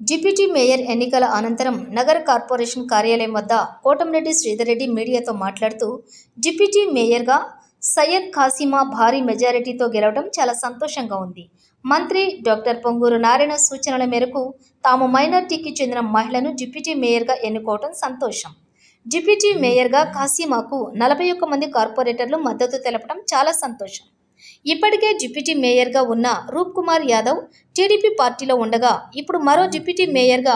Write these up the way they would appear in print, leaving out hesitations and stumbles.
Deputy mayor ఎన్నికల అనంతరం నగర కార్పొరేషన్ కార్యాలయం వద్ద కోటంరెడ్డి శ్రీధర్ రెడ్డి మీడియాతో మాట్లాడుతూ డిప్యూటీ మేయర్గా సయ్యద్ ఖాసిమా భారీ మెజారిటీతో గెలవడం చాలా సంతోషంగా ఉంది. మంత్రి డాక్టర్ పొంగూరు నారాయణ సూచనల మేరకు తాము మైనార్టీకి చెందిన మహిళను డిప్యూటీ మేయర్గా ఎన్నుకోవడం సంతోషం. డిప్యూటీ మేయర్గా ఖాసిమాకు 41 మంది కార్పొరేటర్లు మద్దతు తెలపడం చాలా సంతోషం. ఇప్పటికే డిప్యూటీ మేయర్గా ఉన్న రూప్ కుమార్ యాదవ్ టీడీపీ పార్టీలో ఉండగా ఇప్పుడు మరో డిప్యూటీ మేయర్గా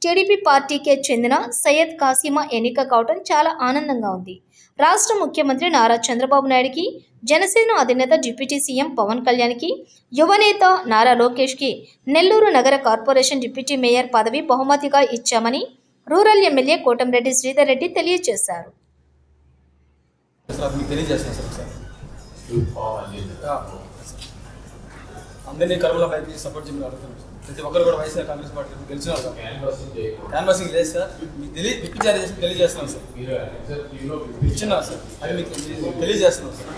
టీడీపీ పార్టీకే చెందిన సయ్యద్ ఖాసిమా ఎన్నిక కావడం చాలా ఆనందంగా ఉంది. రాష్ట్ర ముఖ్యమంత్రి నారా చంద్రబాబు నాయుడుకి, జనసేన అధినేత డిప్యూటీ సీఎం పవన్ కళ్యాణ్కి, యువనేత నారా లోకేష్కి నెల్లూరు నగర కార్పొరేషన్ డిప్యూటీ మేయర్ పదవి బహుమతిగా ఇచ్చామని రూరల్ ఎమ్మెల్యే కోటంరెడ్డి శ్రీధర్ రెడ్డి తెలియజేశారు. అందరినీ కరువుల పైకి సపోర్ట్ చేయమని అడుగుతున్నాం. ప్రతి ఒక్కరు కూడా వైఎస్ఆర్ కాంగ్రెస్ పార్టీ గెలిచినారు సార్. క్యాన్వాసింగ్ లేదు సార్, మీకు విప్పించారు చేసి తెలియజేస్తున్నాం సార్. ఇచ్చినా సార్, అది మీకు తెలియజేస్తున్నాం sir.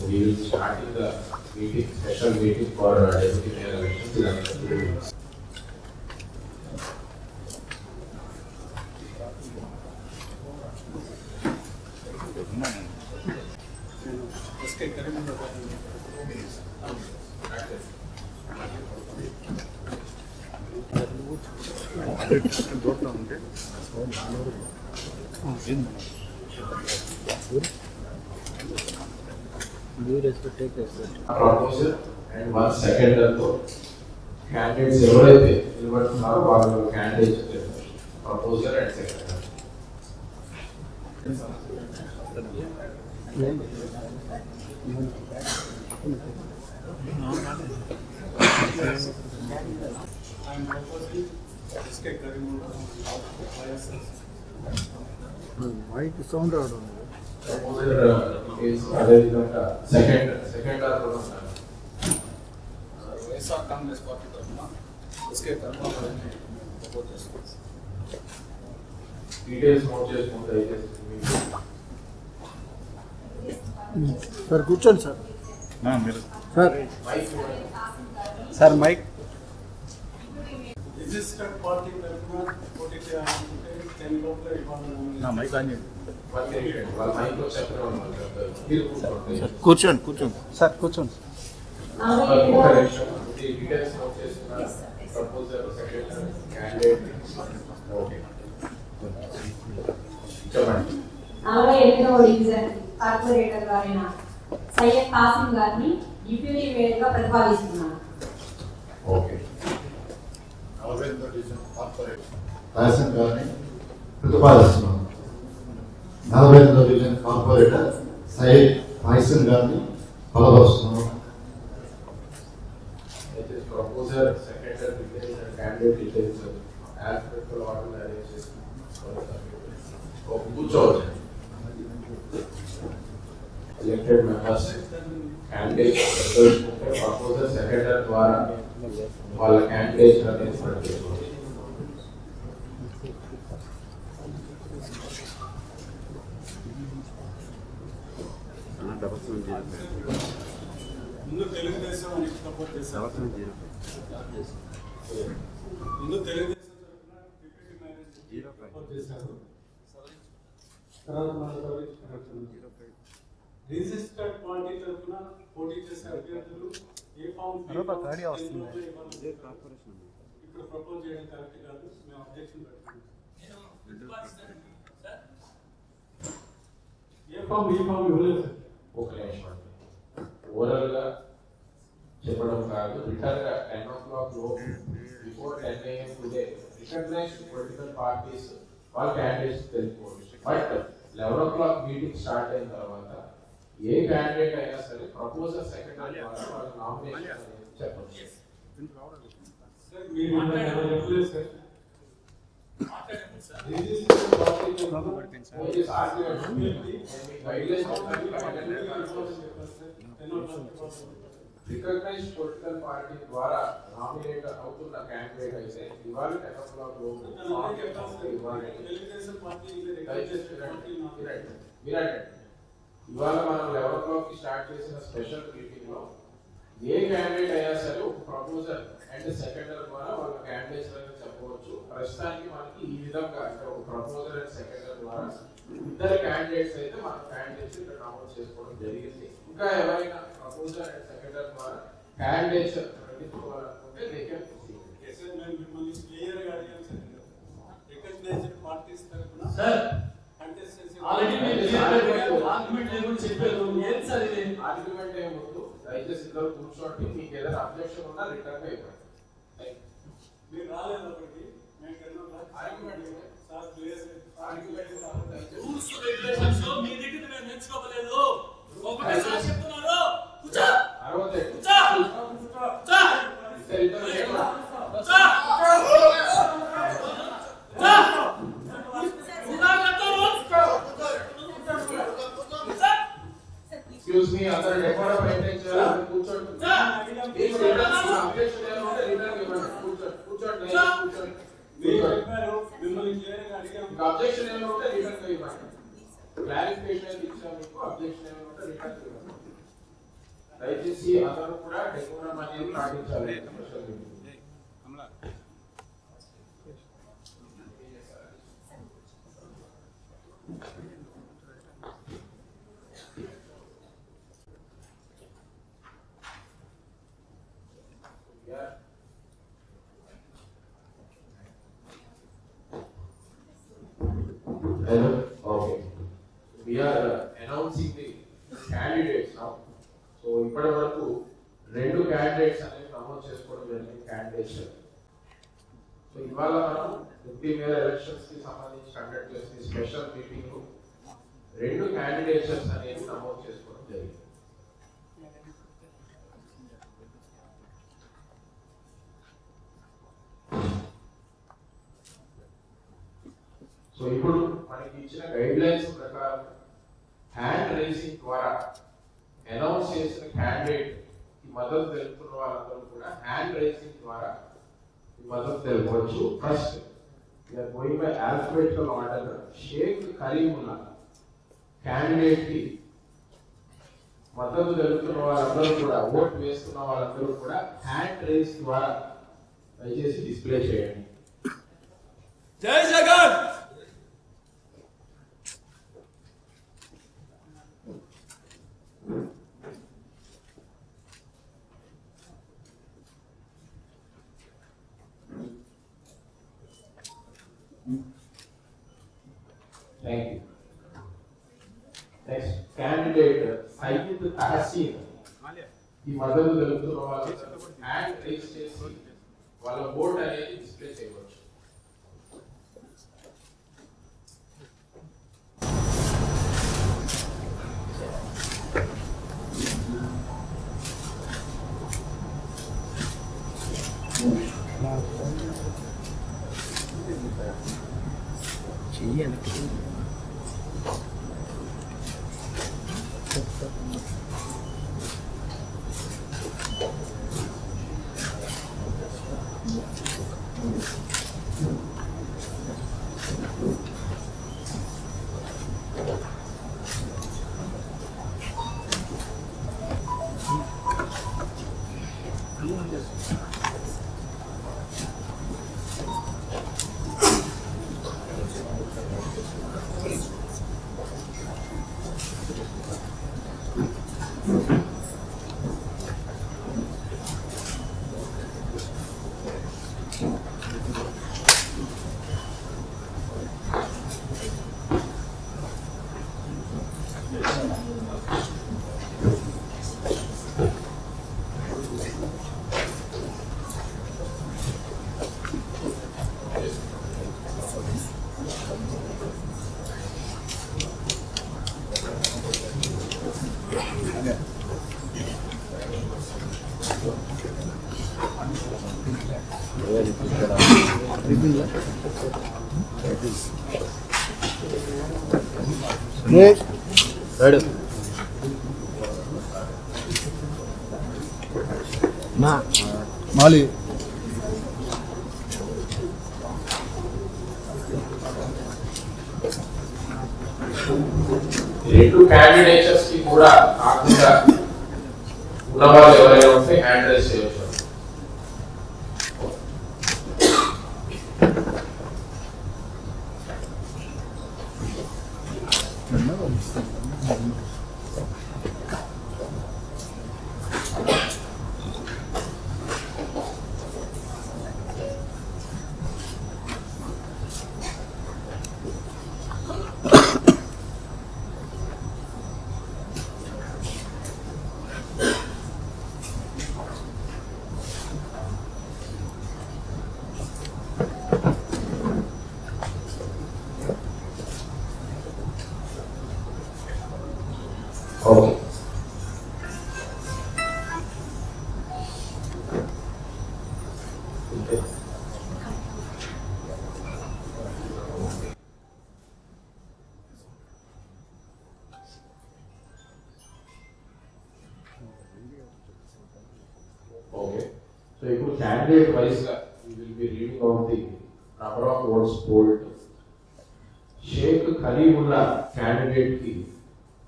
We will start the meeting, special meeting for deputy mayor elections. Proposal and 1 second candidates ఎవరైతే నిలబడుతున్నారో వాళ్ళు candidates proposal and second. I am proposing SK Karimullah of YSS. Mic sound out. అదే విధంగా second YSR Congress party తరఫున SK Karimulla propose చేస్తున్నాం. Details note చేసుకుంటే sir కూర్చోండి sir. Sir mic registered party తరఫున పోటీ చేయాలనుకుంటే 10 లోపల ఇవ్వాలని మైక్ ఆన్ చేయండి. కూర్చోండి సార్ కూర్చోండి. కార్పొరేటర్ గారైన సయ్యద్ ఖాసిం గారిని డిప్యూటీ మేయర్గా ప్రతిపాదిస్తున్నాను. ప్రతిపాదిస్తున్నాను. 42వ డివిజన్ కార్పొరేటర్ సయ్యద్ ఖాసిం గారిని బలపరుస్తున్నాను. Elected members candidates proposal secretary ద్వారా వాళ్ళ క్యాండిడేట్స్ అనేది ప్రకటించారు. ముందు తెలుగుదేశం అని సపోర్ట్ చేశారు. ముందు తెలుగుదేశం తరఫున డిప్యూటీ మేయర్ సపోర్ట్ చేశారు. రిజిస్టర్డ్ పార్టీ తరఫున పోటీ చేసే అభ్యర్థులు ఏ ఫామ్ ఇప్పుడు ప్రపోజ్ చేయడం కరెక్ట్ కాదు. మేము అబ్జెక్షన్ పెడుతున్నాం. ఏ ఫామ్ ఈ ఫామ్ ఇవ్వలేదు. ఒక నిమిషం ఓవరాల్ గా చెప్పడం కాదు. రిటర్న్గా 10 o'clock లోపు before 10 AM today recognised political parties వాళ్ళ క్యాండిడేట్స్ తెలుసుకోవచ్చు. బట్ 11 o'clock మీటింగ్ స్టార్ట్ అయిన తర్వాత ఏ క్యాండిడేట్ అయినా సరే ప్రపోజల్ సెక్రటరీ ద్వారా వాళ్ళ నామినేషన్ అనేది చెప్పచ్చు. రికగ్నైజ్డ్ పొలిటికల్ పార్టీ ద్వారా నామినేట్ అవుతున్న క్యాండిడేట్ అయితే ఇవాళ 10 o'clock లోపు ఇవాళ మనం 11 o'clock కి స్టార్ట్ చేసిన స్పెషల్ మీటింగ్ లో ఏ క్యాండిడేట్ అయినా సరే ఒక ప్రపోజల్ అండ్ సెకండర్ ద్వారా వాళ్ళ క్యాండిడేట్స్ అని చెప్పవచ్చు. ప్రస్తుతానికి మనకి ఈ విధంగా అంటే ఒక ప్రపోజల్ అండ్ సెకండర్ ద్వారా ఇద్దరు క్యాండిడేట్స్ అయితే మన క్యాండిడేట్స్ ఇక్కడ నమోదు చేసుకోవడం జరిగింది. ఇంకా ఎవరైనా ప్రపోజల్ అండ్ సెకండర్ ద్వారా క్యాండిడేట్స్ ప్రకటించుకోవాలనుకుంటే దే కెన్ ప్రొసీడ్. మిమ్మల్ని క్లియర్ గా అడిగాను సార్. రికగ్నైజ్డ్ పార్టీస్ తరపున సార్ ఆల్రెడీ మీరు ఆర్గ్యుమెంట్ లేకుండా చెప్పారు. ఏం సార్ ఇది? ఆర్గ్యుమెంట్ ఏం వద్దు, దయచేసి ఇద్దరు కూర్చోండి. మీకు ఏదైనా అబ్జెక్షన్ ఉన్నా రిటర్న్ గా ఇవ్వండి. మీరు రాలేదప్పటికి మేము argument sir clear rules regulations మీ దగ్గర నేను నేర్చుకోవలేదు. ఒకటే సార్ చెప్తున్నారు. కూర్చో. అరవదే. కూర్చో. కూర్చో. ఇద్దరు కూర్చో. Excuse me, other record of attendance కూర్చోండి. మీకు రిటర్న్ అబ్జెక్షన్ ఏమైనా ఉంటే రిటర్న్ ఇవ్వండి. కూర్చోండి. మిమ్మల్ని క్లియర్ గా అడిగాము. అబ్జెక్షన్ ఏమైనా ఉంటే రిటర్న్ ఇవ్వండి. క్లారిఫికేషన్ ఇచ్చాము మీకు. అబ్జెక్షన్ ఏమైనా ఉంటే రిటర్న్ ఇవ్వండి. దయచేసి అందరూ కూడా డెకోరం అనేది పాటించాలి. Special meeting Okay. We are announcing the candidates now. So, ఇప్పటి వరకు 2 candidates అనేవి నమోదు చేసుకోవడం జరిగింది candidates. సో ఇవాళ మనం డిప్యూటీ మేయర్ ఎలక్షన్స్ కి సంబంధించి కండక్ట్ చేసిన స్పెషల్ మీటింగ్ 2 candidates అనేవి నమోదు చేసుకోవడం జరిగింది. సో ఇప్పుడు మనకి ఇచ్చిన గైడ్ లైన్స్ ప్రకారం హ్యాండ్ రైజింగ్ ద్వారా అనౌన్స్ చేసిన క్యాండిడేట్ కి మద్దతు తెలుపుతున్న వాళ్ళందరూ కూడా హ్యాండ్ రైజింగ్ ద్వారా మద్దతు తెలుపవచ్చు. First going by alphabetical order. Shaik Kareemulla candidate కి మద్దతు తెలుపుతున్న వాళ్ళందరూ కూడా ఓట్ వేస్తున్న వాళ్ళందరూ కూడా హ్యాండ్ రైజ్ ద్వారా దయచేసి డిస్ప్లే చేయండి. జై Jagan. Thank you. Next candidate Sayyid Tahsin. ఈ మద్దతు తెలుపుతున్న వాళ్ళు హ్యాండ్ రైజ్ చేసి వాళ్ళ ఓట్ అనేది డిస్ప్లే చేయవచ్చు. మాలి రెండు క్యాండిడేట్స్ కి కూడా కాకుండా ఉన్న వాళ్ళు ఎవరైనా ఉంటే హ్యాండ్ రైజ్ చేయొచ్చు. ఓకే ఓకే సో ఇప్పుడు క్యాండిడేట్ వైస్ గా we will be reading out the number of votes polled. Shaik Khaleemulla candidate కి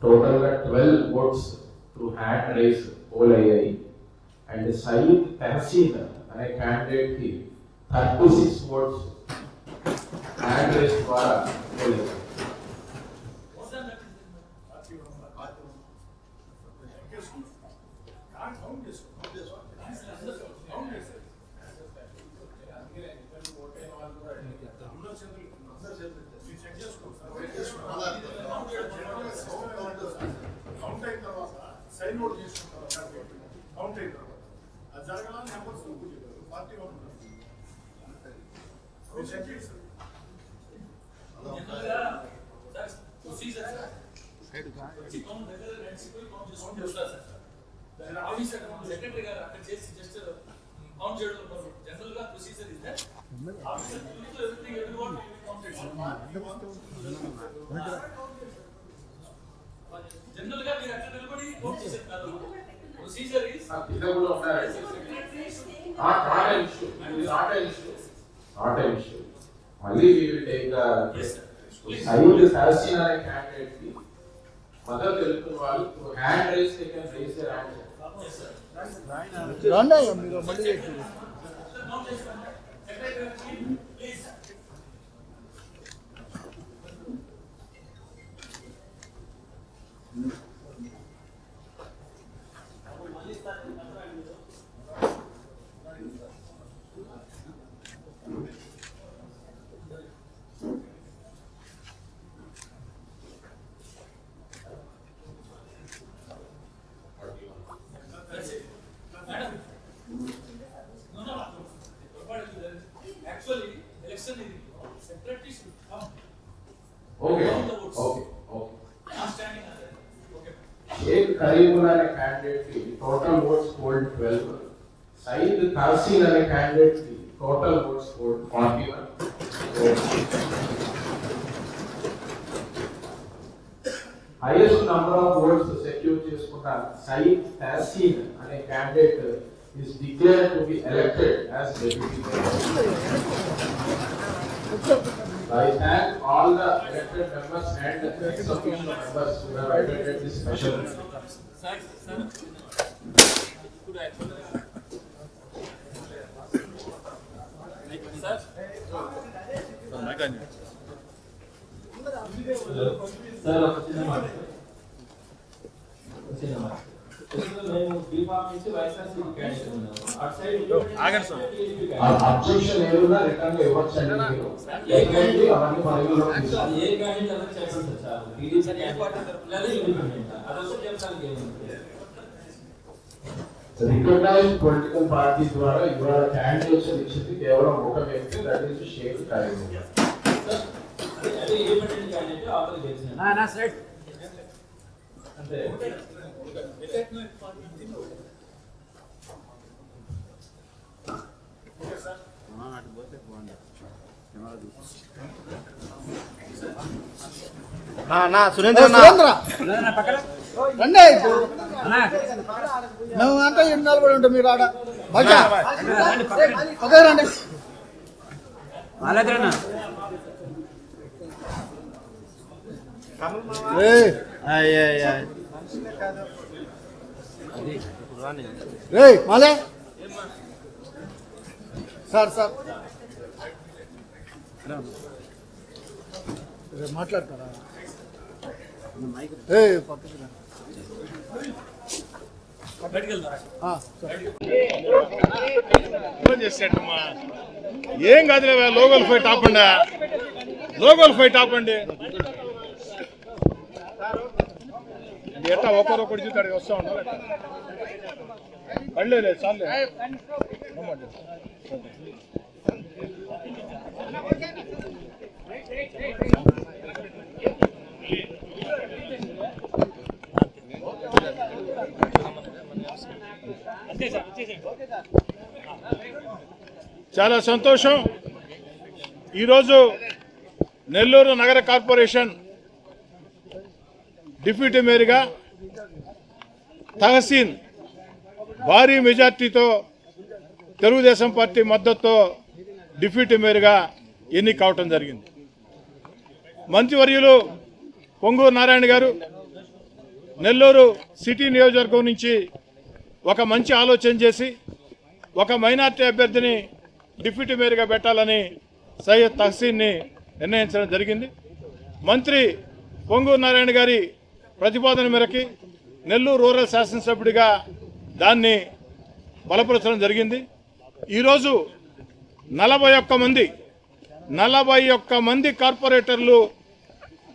టోటల్ గా 12 votes through hand raise poll అయ్యాయి. అండ్ సయీద్ తహసీన్ అనే క్యాండిడేట్ కి 36 votes హ్యాండ్ రైజ్ ద్వారా పోల్ అయ్యాయి. సైన్ ఓట్ చేసుకుంటారు కౌంట్ అయిన తర్వాత అది జరగాలని నెంబర్స్ పార్టీ సెక్రటరీ గారు అక్కడ చేసి జస్ట్ కౌంట్ చేయడం జనరల్ గా procedure is that officer everything everyone counted general గా మీరు అక్కడ నిలబడి కౌంట్ చేశారు కాదు ప్రొసీజర్ ఇస్ ఇదగులో ఉన్నారు not an issue మళ్ళీ we will take the Saeed Tahseen అనే క్యాండిడేట్ కి మద్దతు తెలుపుతున్న వాళ్ళు hand raise they can raise their hand. yes sir రాండా మీరు మళ్ళీ కౌంట్ చేస్తాను secretary please actually election is secretary should come okay count the votes okay okay not standing on that okay Shaik Khaleemulla అనే క్యాండిడేట్ కి total votes polled 12. Syed Tahseen అనే candidate కి total votes polled 41. Highest number of votes secure చేసుకున్న సయీద్ తహసీన్ అనే candidate is declared to be elected as deputy mayor. I thank all the elected members and ex-official members who have attended this special meeting. sir could I మేము B Pharm నుంచి YSRCP candidate ఉన్నాము అటు side ఆగండి sir. Objection ఏదైనా return గా ఇవ్వచ్చండి మీరు. ఎక్కడికి అవన్నీ పరిగణలోకి తీసుకోవాలి. ఏ క్యాండిడేట్ అలా చెప్పండి సార్ టీడీపీ క్యాండిడేట్ లేదా ఇండిపెండెంట్ అదొకటి చెప్పడానికి ఏముంది రికగ్నైజ్డ్ పొలిటికల్ పార్టీ ద్వారా ఇవాళ క్యాండిడేట్స్ ఇచ్చింది కేవలం ఒక వ్యక్తి, దట్ ఈస్ షేక్ ఖలీముల్లా. అదే ఇండిపెండెంట్ క్యాండిడేట్ అవతల గెలిచిన నా సైడ్ అంటే సురేంద్ర రండి మేము అంతా ఎన్నాళ్ళు కూడా ఉంటాం మీరు ఆడ ఓకే రండి మాలే సార్ మాట్లాడతారా చేసేటమ్మా ఏం కాదులే లోగోల్ ఫైట్ ఆపండి ఎట్లా ఒకరొకటి చూస్తాడు వస్తా ఉండాలి పడలేదు చాలే చాలా సంతోషం. ఈరోజు నెల్లూరు నగర కార్పొరేషన్ డిప్యూటీ మేయర్గా తహసీన్ భారీ మెజార్టీతో తెలుగుదేశం పార్టీ మద్దతుతో డిప్యూటీ మేయర్గా ఎన్నిక కావటం జరిగింది. మంత్రివర్యులు పొంగూరు నారాయణ గారు నెల్లూరు సిటీ నియోజకవర్గం నుంచి ఒక మంచి ఆలోచన చేసి ఒక మైనార్టీ అభ్యర్థిని డిప్యూటీ మేయర్గా పెట్టాలని సయ్యద్ తహసీన్ని నిర్ణయించడం జరిగింది. మంత్రి పొంగూరు నారాయణ గారి ప్రతిపాదన మేరకి నెల్లూరు రూరల్ శాసనసభ్యుడిగా దాన్ని బలపరచడం జరిగింది. ఈరోజు 41 మంది కార్పొరేటర్లు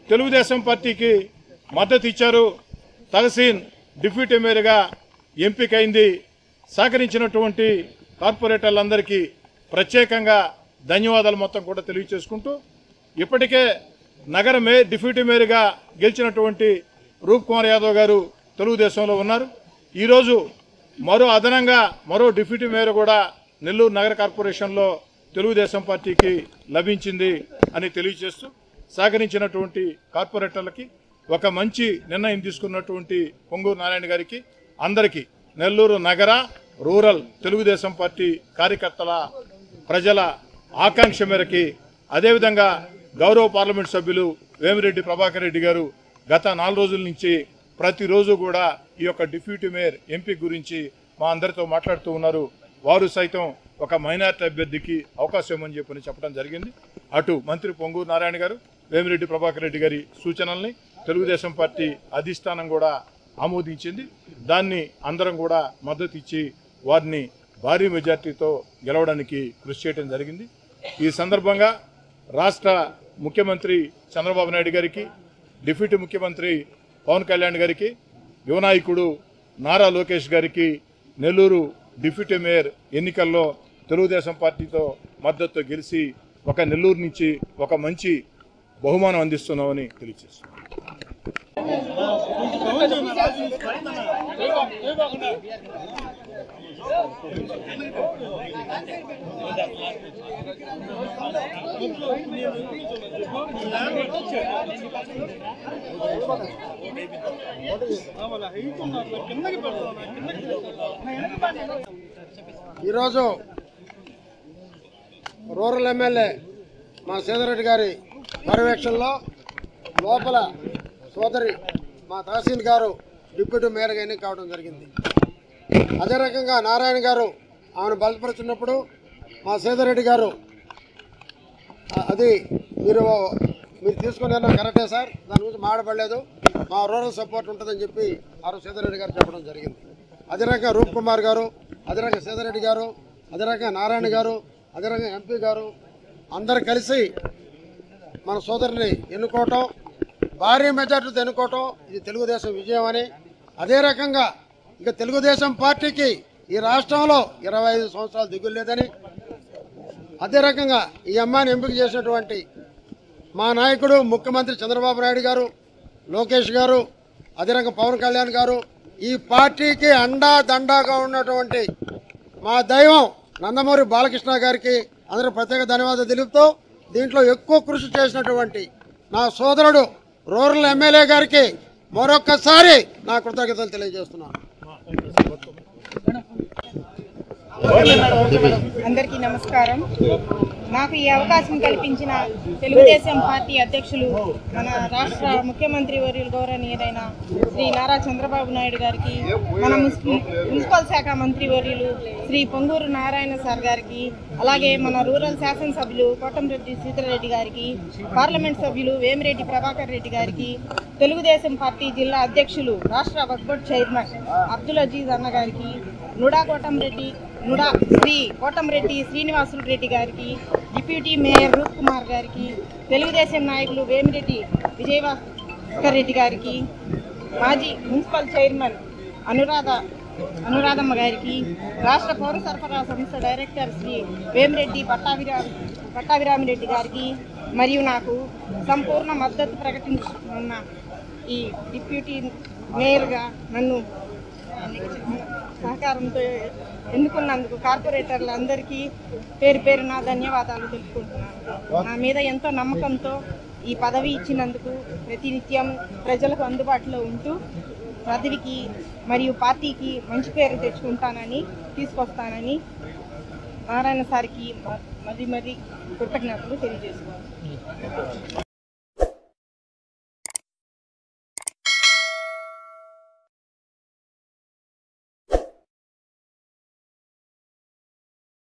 తెలుగుదేశం పార్టీకి మద్దతు ఇచ్చారు. తహసీన్ డిప్యూటీ మేయర్గా ఎంపికైంది. సహకరించినటువంటి కార్పొరేటర్లందరికీ ప్రత్యేకంగా ధన్యవాదాలు మొత్తం కూడా తెలియజేసుకుంటూ, ఇప్పటికే నగర డిప్యూటీ మేయర్గా గెలిచినటువంటి రూప్ కుమార్ యాదవ్ గారు తెలుగుదేశంలో ఉన్నారు. ఈరోజు అదనంగా మరో డిప్యూటీ మేయర్ కూడా నెల్లూరు నగర కార్పొరేషన్లో తెలుగుదేశం పార్టీకి లభించింది అని తెలియజేస్తూ, సహకరించినటువంటి కార్పొరేటర్లకి ఒక మంచి నిర్ణయం తీసుకున్నటువంటి పొంగూరు నారాయణ గారికి అందరికీ నెల్లూరు నగర రూరల్ తెలుగుదేశం పార్టీ కార్యకర్తల ప్రజల ఆకాంక్ష మేరకి, అదేవిధంగా గౌరవ పార్లమెంట్ సభ్యులు వేమిరెడ్డి ప్రభాకర్ రెడ్డి గారు గత 4 రోజుల నుంచి ప్రతిరోజు కూడా ఈ యొక్క డిప్యూటీ మేయర్ ఎంపీ గురించి మా అందరితో మాట్లాడుతూ ఉన్నారు. వారు సైతం ఒక మైనార్టీ అభ్యర్థికి అవకాశం ఇవ్వమని చెప్పడం జరిగింది. అటు మంత్రి పొంగూరు నారాయణ గారు, వేమిరెడ్డి ప్రభాకర్ రెడ్డి గారి సూచనల్ని తెలుగుదేశం పార్టీ అధిష్టానం కూడా ఆమోదించింది. దాన్ని అందరం కూడా మద్దతు ఇచ్చి వారిని భారీ మెజార్టీతో గెలవడానికి కృషి చేయడం జరిగింది. ఈ సందర్భంగా రాష్ట్ర ముఖ్యమంత్రి చంద్రబాబు నాయుడు గారికి, డిప్యూటీ ముఖ్యమంత్రి పవన్ కళ్యాణ్ గారికి, యువనాయకుడు నారా లోకేష్ గారికి నెల్లూరు డిప్యూటీ మేయర్ ఎన్నికల్లో తెలుగుదేశం పార్టీతో మద్దతుతో గెలిచి ఒక నెల్లూరు నుంచి ఒక మంచి బహుమానం అందిస్తున్నామని తెలియజేస్తున్నాం. ఈరోజు రూరల్ ఎమ్మెల్యే మా సీతారెడ్డి గారి పర్యవేక్షణలో లోపల సోదరి మా తహసీన్ గారు డిప్యూటీ మేయర్గా ఎన్నిక కావడం జరిగింది. అదే రకంగా నారాయణ గారు ఆమెను బలపరుచున్నప్పుడు మా సీతారెడ్డి గారు అది మీరు తీసుకునే కరెక్టే సార్, దాని గురించి మాట్లాడలేదు, మా రూరల్ సపోర్ట్ ఉంటుందని చెప్పి ఆ సీతారెడ్డి గారు చెప్పడం జరిగింది. అదే రకంగా రూప్ కుమార్ గారు, అదే రకంగా సీతారెడ్డి గారు, అదే రకంగా నారాయణ గారు, అదే రకంగా ఎంపీ గారు అందరు కలిసి మన సోదరుని ఎన్నుకోవటం, భారీ మెజార్టీతో ఎన్నుకోవటం ఇది తెలుగుదేశం విజయం అని, అదే రకంగా ఇక తెలుగుదేశం పార్టీకి ఈ రాష్ట్రంలో 25 సంవత్సరాలు దిగులు లేదని, అదే రకంగా ఈ అమ్మాయిని ఎంపిక చేసినటువంటి మా నాయకుడు ముఖ్యమంత్రి చంద్రబాబు నాయుడు గారు, లోకేష్ గారు, అదే రకంగా పవన్ కళ్యాణ్ గారు, ఈ పార్టీకి అండా దండాగా ఉన్నటువంటి మా దైవం నందమూరి బాలకృష్ణ గారికి అందరూ ప్రత్యేక ధన్యవాదాలు తెలుపుతూ దీంట్లో ఎక్కువ కృషి చేసినటువంటి నా సోదరుడు రూరల్ ఎమ్మెల్యే గారికి మరొక్కసారి నా కృతజ్ఞతలు తెలియజేస్తున్నాను. అందరికీ నమస్కారం. నాకు ఈ అవకాశం కల్పించిన తెలుగుదేశం పార్టీ అధ్యక్షులు మన రాష్ట్ర ముఖ్యమంత్రి వర్యులు గౌరవనీయులైన శ్రీ నారా చంద్రబాబు నాయుడు గారికి, మన మున్సిపల్ శాఖ మంత్రి వర్యులు శ్రీ పొంగూరు నారాయణ సార్ గారికి, అలాగే మన రూరల్ శాసనసభ్యులు కోటంరెడ్డి శ్రీధర్రెడ్డి గారికి, పార్లమెంట్ సభ్యులు వేమిరెడ్డి ప్రభాకర్ రెడ్డి గారికి, తెలుగుదేశం పార్టీ జిల్లా అధ్యక్షులు రాష్ట్ర వక్ఫ్ చైర్మన్ అబ్దుల్ అజీజ్ అన్న గారికి, శ్రీ కోటంరెడ్డి శ్రీనివాసులు రెడ్డి గారికి, డిప్యూటీ మేయర్ రూప్ కుమార్ గారికి, తెలుగుదేశం నాయకులు వేమిరెడ్డి విజయభాస్కర్ రెడ్డి గారికి, మాజీ మున్సిపల్ చైర్మన్ అనురాధమ్మ గారికి, రాష్ట్ర పౌర సరఫరా సంస్థ డైరెక్టర్ శ్రీ వేమిరెడ్డి పట్టాభిరామిరెడ్డి గారికి, మరియు నాకు సంపూర్ణ మద్దతు ప్రకటించుకున్న ఈ డిప్యూటీ మేయర్గా నన్ను సహకారంతో ఎన్నుకున్నందుకు కార్పొరేటర్లందరికీ పేరు పేరున ధన్యవాదాలు తెలుపుకుంటున్నాను. నా మీద ఎంతో నమ్మకంతో ఈ పదవి ఇచ్చినందుకు ప్రతినిత్యం ప్రజలకు అందుబాటులో ఉంటూ పదవికి మరియు పార్టీకి మంచి పేరు తెచ్చుకుంటానని తీసుకొస్తానని నారాయణ సార్కి మరీ కృతజ్ఞతలు తెలియజేస్తున్నాను.